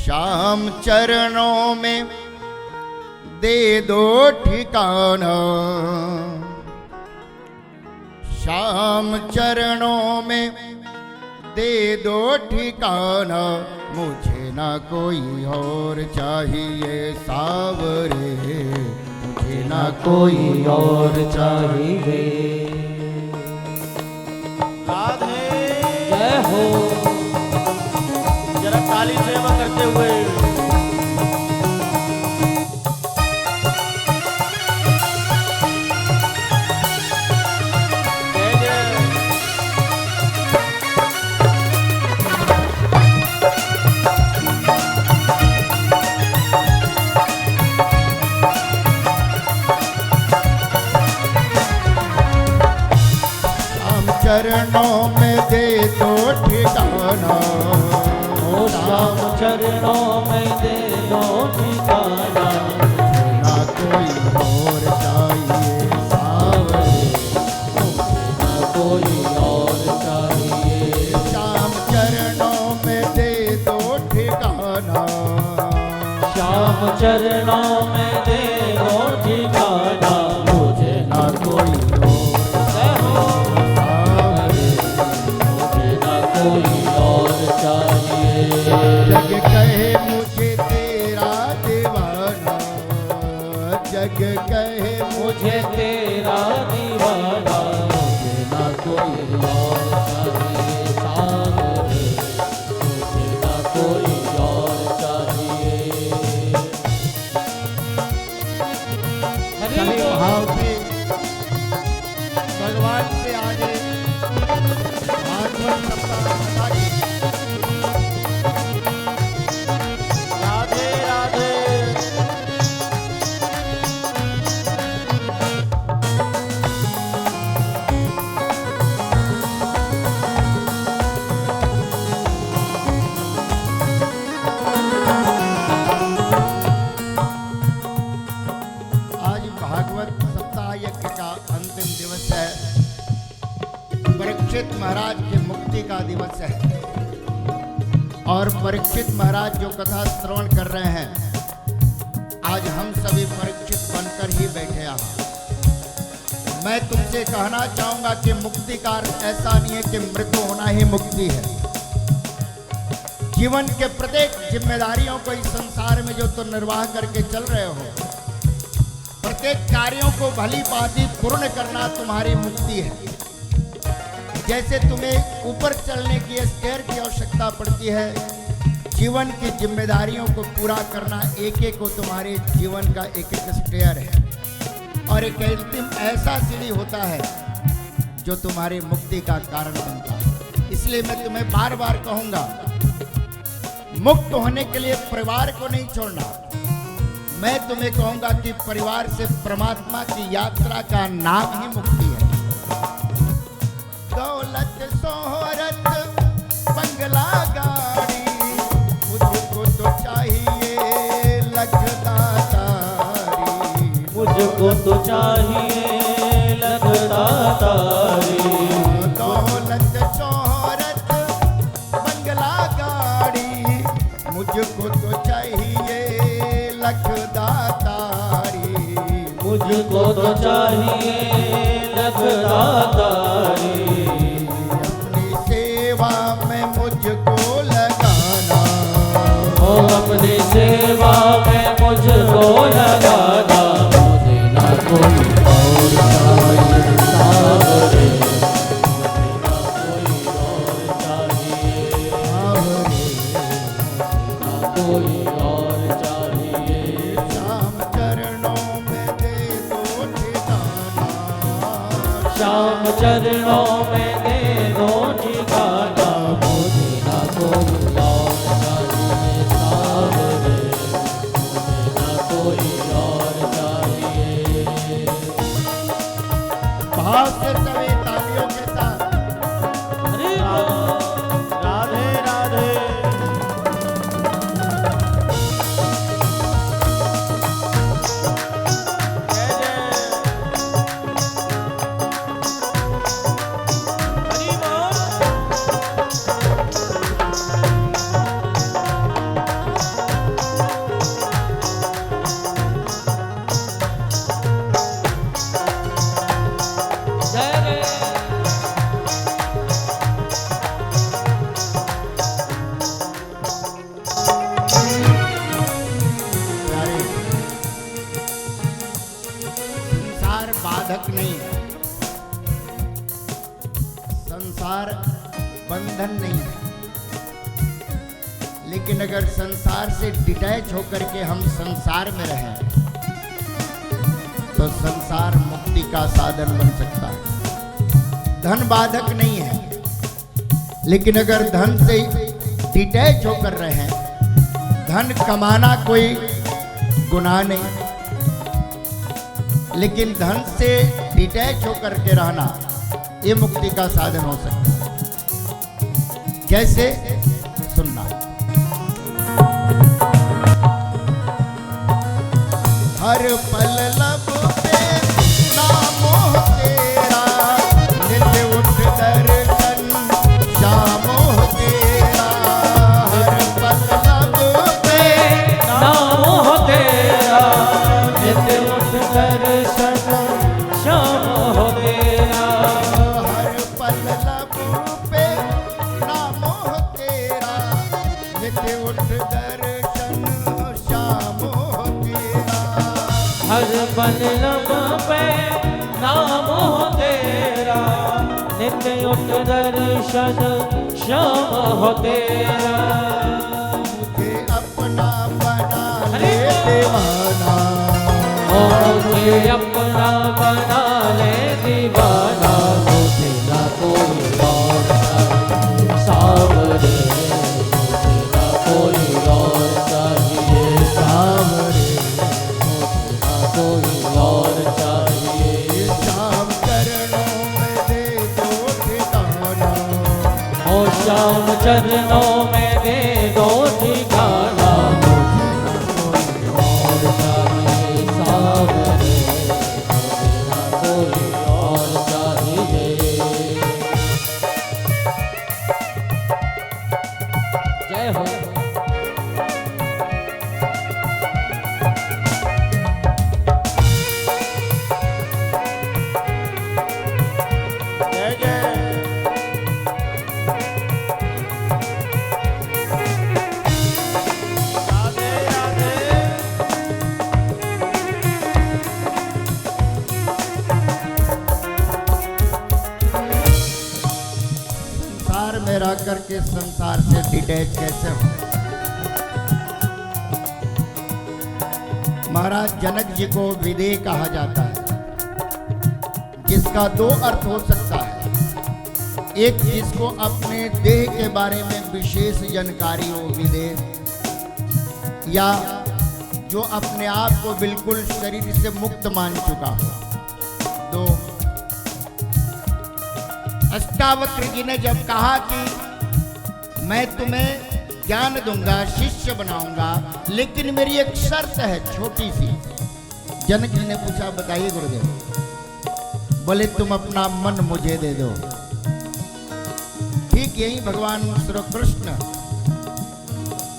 श्याम चरणों में दे दो ठिकाना, श्याम चरणों में दे दो ठिकाना, मुझे ना कोई और चाहिए सावरे, मुझे ना कोई और चाहिए। राधे जय हो। जरा ताली सेवा करते हुए चरणों में दे दो ठिकाना, श्याम चरणों में दे दो ठिकाना, ना कोई और चाहिए सावरे, ना कोई और चाहिए। श्याम चरणों में दे दो ठिकाना, श्याम चरणों में दे दो ठिकाना, मुझे ना कोई कोई और चाहिए। जग कहे मुझे तेरा दीवाना, जग कहे मुझे तेरा दीवाना, मुझे ना कोई और चाहिए सावरे, मुझे ना कोई और चाहिए। सही भाव से भगवान से आगे भागवत सप्ताह की। राधे राधे आज भागवत सप्ताह यज्ञ का अंतिम दिवस है। परीक्षित महाराज की मुक्ति का दिवस है और परीक्षित महाराज जो कथा श्रवण कर रहे हैं, आज हम सभी परीक्षित बनकर ही बैठे हैं। मैं तुमसे कहना चाहूंगा कि मुक्ति का अर्थ ऐसा नहीं है कि मृत्यु होना ही मुक्ति है। जीवन के प्रत्येक जिम्मेदारियों को इस संसार में जो तुम निर्वाह करके चल रहे हो, प्रत्येक कार्यों को भली भांति पूर्ण करना तुम्हारी मुक्ति है। जैसे तुम्हें ऊपर चलने की स्टेयर की आवश्यकता पड़ती है, जीवन की जिम्मेदारियों को पूरा करना एक एक को तुम्हारे जीवन का एक एक स्टेयर है और एक अंतिम ऐसा सीढ़ी होता है जो तुम्हारी मुक्ति का कारण बनता है। इसलिए मैं तुम्हें बार बार कहूंगा, मुक्त होने के लिए परिवार को नहीं छोड़ना। मैं तुम्हें कहूंगा कि परिवार से परमात्मा की यात्रा का नाम ही मुक्ति है। दौलत शोहरत बंगला गाड़ी, मुझको तो चाहिए लखदातारी, मुझको तो चाहिए लखदातारी। दौलत शोहरत बंगला गाड़ी, मुझको तो चाहिए लखदातारी, मुझको तो चाहिए लखदातारी। अपनी सेवा में मुझको लगाना, ओ अपनी सेवा में मुझको लगाना, मुझे ना कोई और चाहिए सावरे, मुझे ना कोई और चाहिए ना कोई और चाहिए। श्याम चरणों में दे दो ठिकाना, श्याम चरणों में दे दो ठिकाना, मुझे ना कोई और चाहिए सावरे, मुझे ना कोई और चाहिए। भाव से सभी तालियों के साथ हरे बोल। राधे राधे जय जय लेकिन अगर संसार से डिटैच होकर के हम संसार में रहें तो संसार मुक्ति का साधन बन सकता है। धन बाधक नहीं है, लेकिन अगर धन से डिटैच होकर रहें, धन कमाना कोई गुनाह नहीं, लेकिन धन से डिटैच होकर के रहना ये मुक्ति का साधन हो सकता है। कैसे? सुनना। हर पल लब पे नाम हो तेरा, नित्य उठ दर्शन श्याम हो तेरा। हर पल लब पे नाम हो तेरा, नित्य उठ दर्शन श्याम हो तेरा। हर पल लब पे नाम हो तेरा, नित्य उठ दर्शन श्याम हो तेरा। हर पल लब पे नाम हो तेरा, नित्य उठ दर्शन श्याम हो तेरा। मुझे अपना बना ले दीवाना, मुझे अपना बना ले दीवाना, मुझे ना कोई और चाहिए सावरे, मुझे ना कोई और चाहिए सावरे, मुझे ना कोई और चाहिए। श्याम चरणों में दे दो ठिकाना, ओ श्याम चरणों में दे दो ठिकाना, मुझे ना कोई और चाहिए सावरे, मुझे ना कोई और चाहिए। जय हो। जय जय। राधे राधे। संसार में रह करके संसार से डिटैच कैसे हो? महाराज जनक जी को विदेह कहा जाता है, जिसका दो अर्थ हो सकता है। एक, जिसको अपने देह के बारे में विशेष जानकारी हो विदेह, या जो अपने आप को बिल्कुल शरीर से मुक्त मान चुका हो। दो, अष्टावक्र जी ने जब कहा कि मैं तुम्हें ज्ञान दूंगा, शिष्य बनाऊंगा, लेकिन मेरी एक शर्त है छोटी सी। जनक जी ने पूछा, बताइए गुरुदेव। बोले, तुम अपना मन मुझे दे दो। ठीक यही भगवान श्री कृष्ण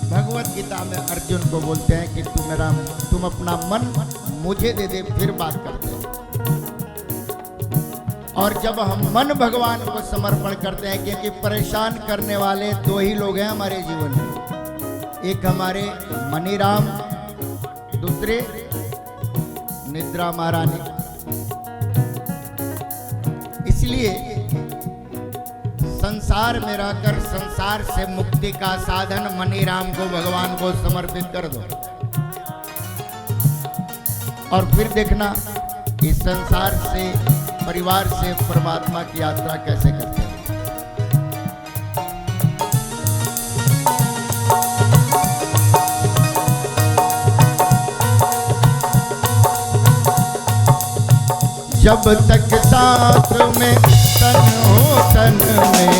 भगवत गीता में अर्जुन को बोलते हैं कि तुम अपना मन मुझे दे दे, फिर बात करते हैं। और जब हम मन भगवान को समर्पण करते हैं, क्योंकि परेशान करने वाले दो ही लोग हैं हमारे जीवन में, एक हमारे मनीराम, दूसरे निद्रा महारानी। इसलिए संसार में रहकर संसार से मुक्ति का साधन मनीराम को, भगवान को समर्पित कर दो, और फिर देखना इस संसार से, परिवार से परमात्मा की यात्रा कैसे करते हैं। जब तक साथ में तन हो तन में,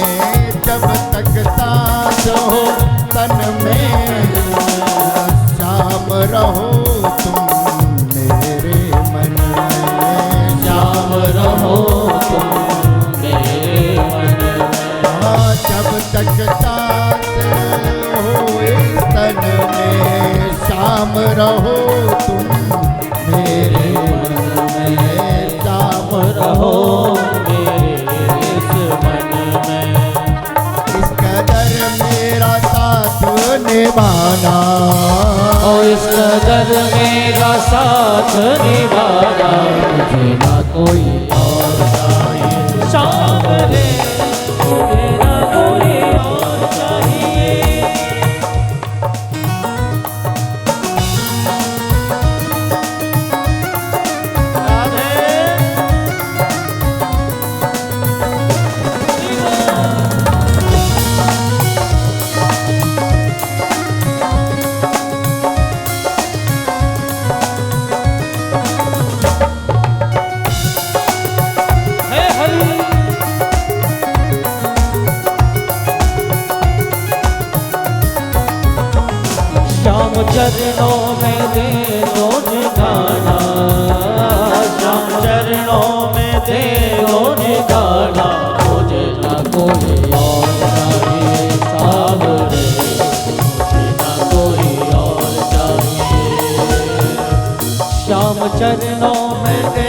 जब तक साथ हो तन में, श्याम रहो तुम मेरे मन में, श्याम रहो तुम मेरे मन में। जब तक साथ हो इस तन में, श्याम रहो तुम मेरे मन में, श्याम रहो मेरे इस मन में। इस कदर मेरा साथ निभाना, ओ इस कदर मेरा साथ निभाना, मुझे ना कोई और चाहिए सावरे, मुझे ना कोई और चाहिए। चरणों में दे दो ठिकाना, श्याम चरणों में दे दो ठिकाना, मुझे ना कोई और चाहिए सावरे, मुझे ना कोई और चाहिए। श्याम चरणों में दे